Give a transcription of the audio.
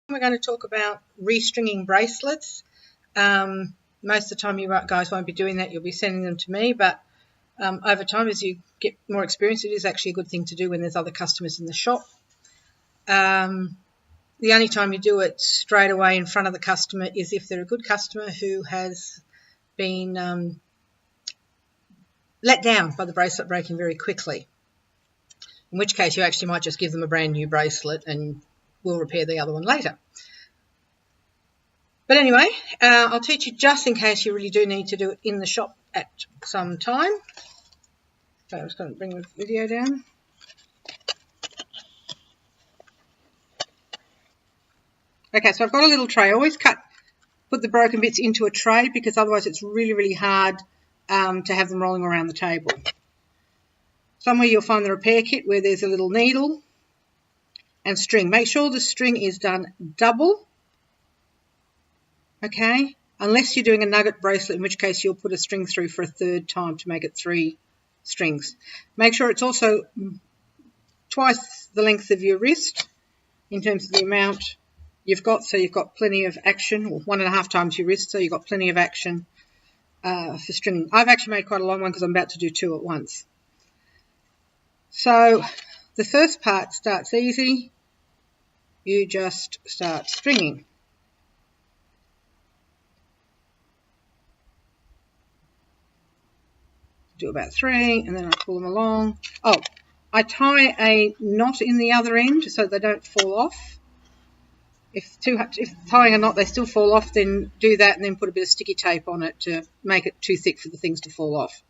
We're going to talk about restringing bracelets. Most of the time you guys won't be doing that, you'll be sending them to me, but over time as you get more experience, it is actually a good thing to do when there's other customers in the shop. The only time you do it straight away in front of the customer is if they're a good customer who has been let down by the bracelet breaking very quickly, in which case you actually might just give them a brand new bracelet and we'll repair the other one later. But anyway, I'll teach you just in case you really do need to do it in the shop at some time. So I'm just going to bring the video down. Okay, so I've got a little tray. I always put the broken bits into a tray because otherwise it's really, really hard to have them rolling around the table. Somewhere you'll find the repair kit where there's a little needle and string. Make sure the string is done double, okay, unless you're doing a nugget bracelet, in which case you'll put a string through for a third time to make it 3 strings. Make sure it's also twice the length of your wrist in terms of the amount you've got, so you've got plenty of action, or 1.5 times your wrist, so you've got plenty of action for stringing. I've actually made quite a long one because I'm about to do 2 at once. So the first part starts easy. You just start stringing. Do about 3 and then I pull them along. Oh, I tie a knot in the other end so they don't fall off. If tying a knot they still fall off, then do that and then put a bit of sticky tape on it to make it too thick for the things to fall off.